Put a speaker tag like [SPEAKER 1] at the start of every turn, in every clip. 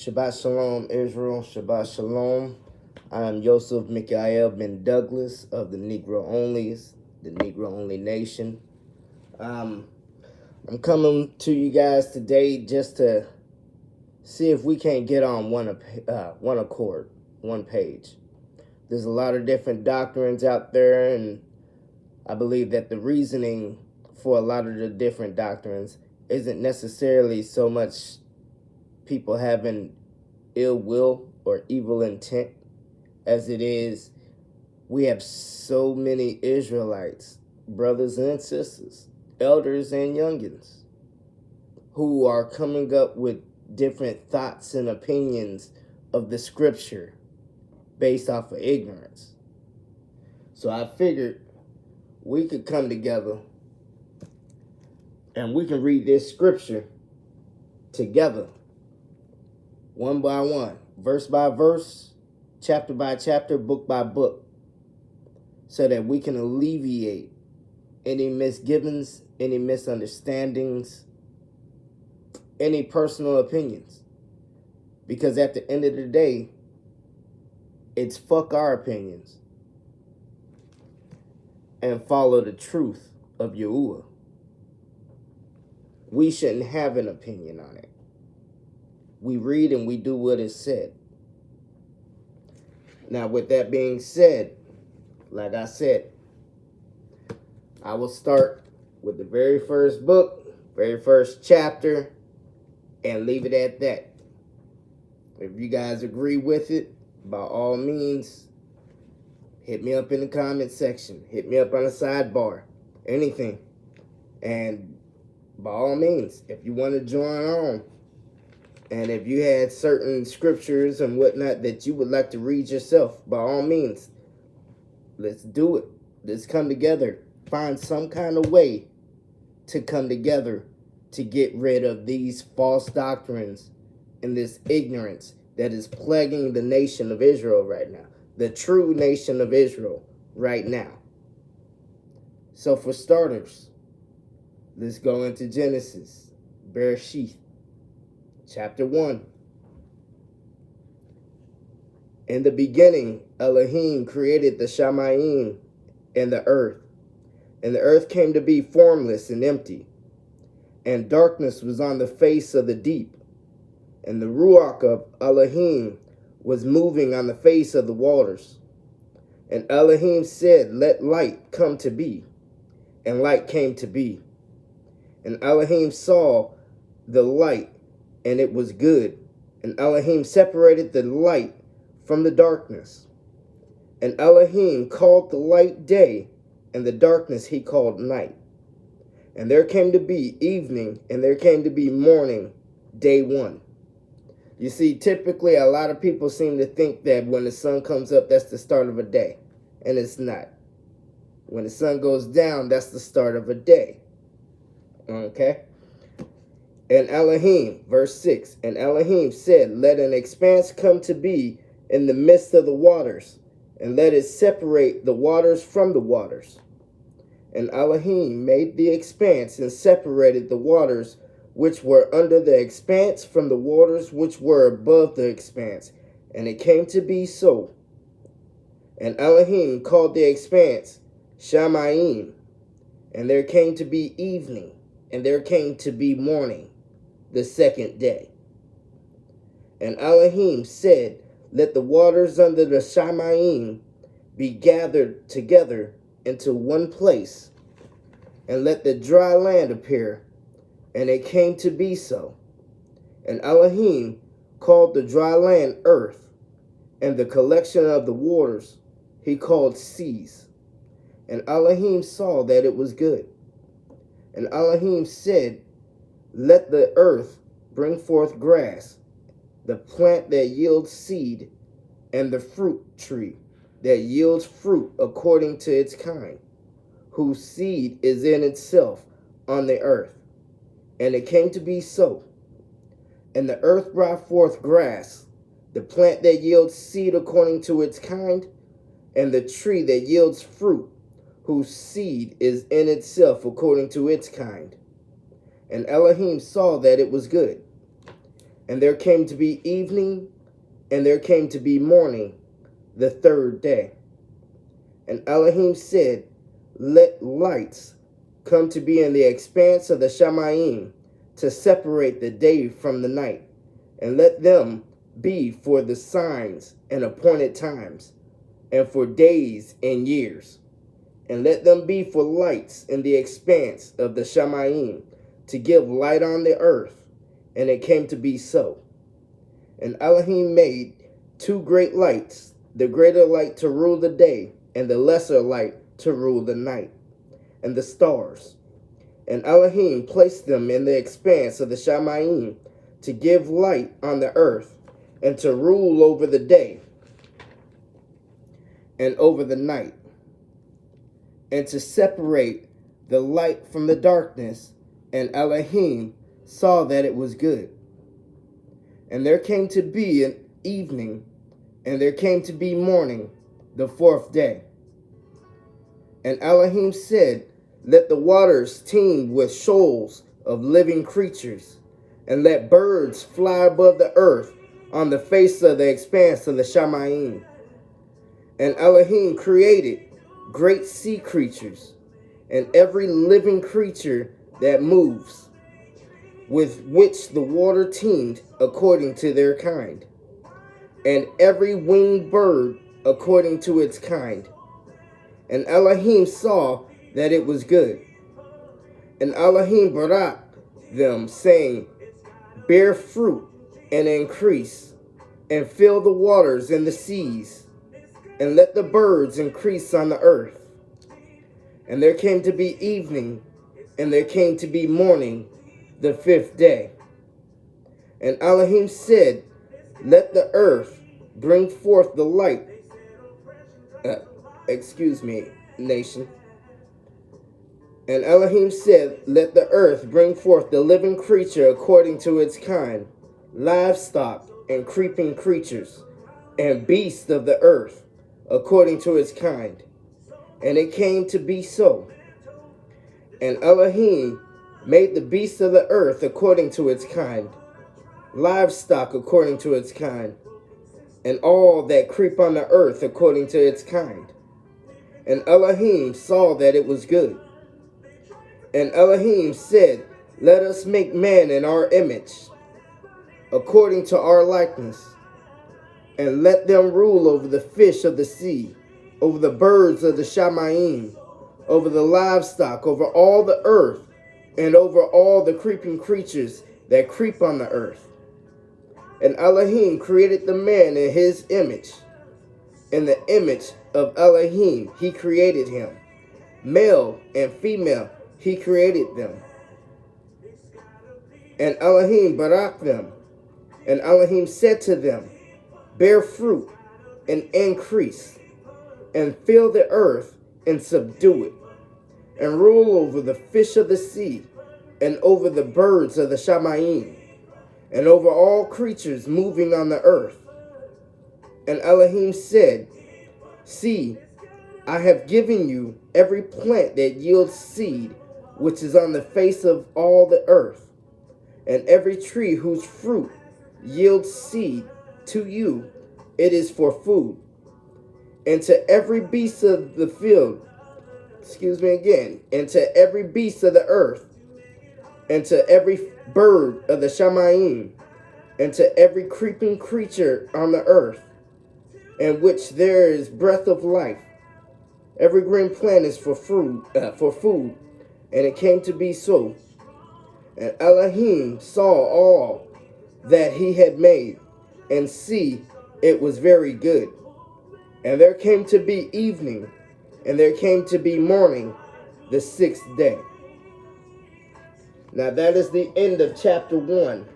[SPEAKER 1] Shabbat Shalom, Israel. Shabbat Shalom. I am Yosef Mikael Ben Douglas of the Negro Onlys, the Negro Only Nation. I'm coming to you guys today just to see if we can't get on one accord, one page. There's a lot of different doctrines out there, and I believe that the reasoning for a lot of the different doctrines isn't necessarily so much people having ill will or evil intent as it is we have so many Israelites, brothers and sisters, elders and youngins, who are coming up with different thoughts and opinions of the scripture based off of ignorance. So I figured we could come together and we can read this scripture together, one by one, verse by verse, chapter by chapter, book by book, so that we can alleviate any misgivings, any misunderstandings, any personal opinions. Because at the end of the day, it's fuck our opinions and follow the truth of Yahuwah. We shouldn't have an opinion on it. We read and we do what is said. Now, with that being said, like I said, I will start with the very first book, very first chapter, and leave it at that. If you guys agree with it, by all means, hit me up in the comment section. Hit me up on the sidebar. Anything. And by all means, if you want to join on, and if you had certain scriptures and whatnot that you would like to read yourself, by all means, let's do it. Let's come together. Find some kind of way to come together to get rid of these false doctrines and this ignorance that is plaguing the nation of Israel right now. The true nation of Israel right now. So for starters, let's go into Genesis, Bereshith, chapter 1. In the beginning, Elohim created the Shamayim and the earth. And the earth came to be formless and empty. And darkness was on the face of the deep. And the Ruach of Elohim was moving on the face of the waters. And Elohim said, "Let light come to be." And light came to be. And Elohim saw the light, and it was good. And Elohim separated the light from the darkness. And Elohim called the light day, and the darkness he called night. And there came to be evening, and there came to be morning, day one. You see, typically a lot of people seem to think that when the sun comes up, that's the start of a day. And it's not. When the sun goes down, that's the start of a day. Okay? And Elohim, verse 6, and Elohim said, "Let an expanse come to be in the midst of the waters, and let it separate the waters from the waters." And Elohim made the expanse and separated the waters which were under the expanse from the waters which were above the expanse. And it came to be so. And Elohim called the expanse Shamayim. And there came to be evening, and there came to be morning, the second day. And Elohim said, "Let the waters under the Shamayim be gathered together into one place, and let the dry land appear." And it came to be so. And Elohim called the dry land earth, and the collection of the waters he called seas. And Elohim saw that it was good. And Elohim said, "Let the earth bring forth grass, the plant that yields seed, and the fruit tree that yields fruit according to its kind, whose seed is in itself on the earth." And it came to be so. And the earth brought forth grass, the plant that yields seed according to its kind, and the tree that yields fruit, whose seed is in itself according to its kind. And Elohim saw that it was good. And there came to be evening, and there came to be morning, the third day. And Elohim said, let lights come to be in the expanse of the Shamayim, to separate the day from the night, and let them be for the signs and appointed times, and for days and years. And let them be for lights in the expanse of the Shamayim, to give light on the earth. And it came to be so. And Elohim made two great lights, the greater light to rule the day, and the lesser light to rule the night, and the stars. And Elohim placed them in the expanse of the Shamayim, to give light on the earth, and to rule over the day, and over the night, and to separate the light from the darkness. And Elohim saw that it was good. And there came to be an evening, and there came to be morning, the fourth day. And Elohim said, let the waters teem with shoals of living creatures, and let birds fly above the earth on the face of the expanse of the Shamayim. And Elohim created great sea creatures, and every living creature that moves, with which the water teemed according to their kind, and every winged bird according to its kind. And Elohim saw that it was good. And Elohim barak them, saying, bear fruit and increase, and fill the waters and the seas, and let the birds increase on the earth. And there came to be evening, and there came to be morning, the fifth day. And Elohim said, let the earth bring forth the light. Nation. And Elohim said, let the earth bring forth the living creature according to its kind, livestock and creeping creatures, and beasts of the earth according to its kind. And it came to be so. And Elohim made the beasts of the earth according to its kind, livestock according to its kind, and all that creep on the earth according to its kind. And Elohim saw that it was good. And Elohim said, let us make man in our image, according to our likeness, and let them rule over the fish of the sea, over the birds of the Shamayim, over the livestock, over all the earth, and over all the creeping creatures that creep on the earth. And Elohim created the man in his image. In the image of Elohim he created him. Male and female he created them. And Elohim barak them. And Elohim said to them, bear fruit and increase, and fill the earth and subdue it, and rule over the fish of the sea, and over the birds of the Shamayim, and over all creatures moving on the earth. And Elohim said, see, I have given you every plant that yields seed, which is on the face of all the earth, and every tree whose fruit yields seed to you, it is for food. And to every beast of the field, and to every beast of the earth, and to every bird of the Shamayim, and to every creeping creature on the earth, in which there is breath of life, every green plant is for food. And it came to be so. And Elohim saw all that he had made, and see, it was very good. And there came to be evening, and there came to be morning, the sixth day. Now that is the end of chapter 1.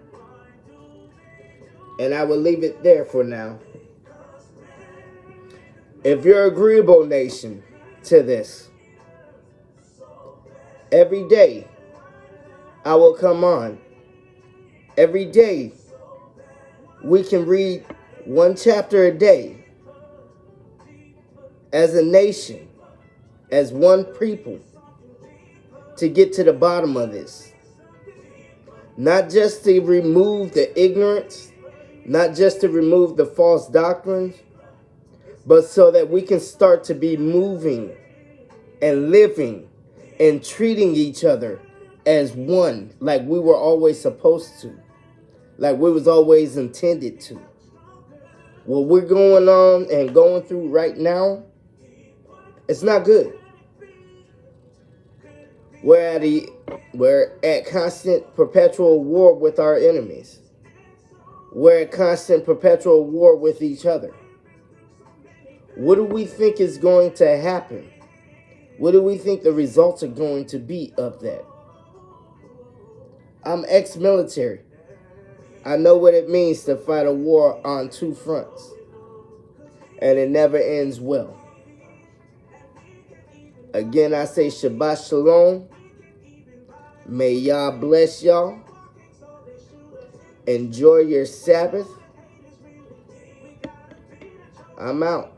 [SPEAKER 1] And I will leave it there for now. If you're agreeable, nation, to this, every day I will come on. Every day we can read one chapter a day as a nation, as one people, to get to the bottom of this. Not just to remove the ignorance, not just to remove the false doctrines, but so that we can start to be moving and living and treating each other as one, like we were always supposed to, like we was always intended to. What we're going on and going through right now, it's not good. We're at constant perpetual war with our enemies. We're at constant perpetual war with each other. What do we think is going to happen? What do we think the results are going to be of that? I'm ex-military. I know what it means to fight a war on two fronts. And it never ends well. Again, I say Shabbat Shalom. May Yah bless y'all. Enjoy your Sabbath. I'm out.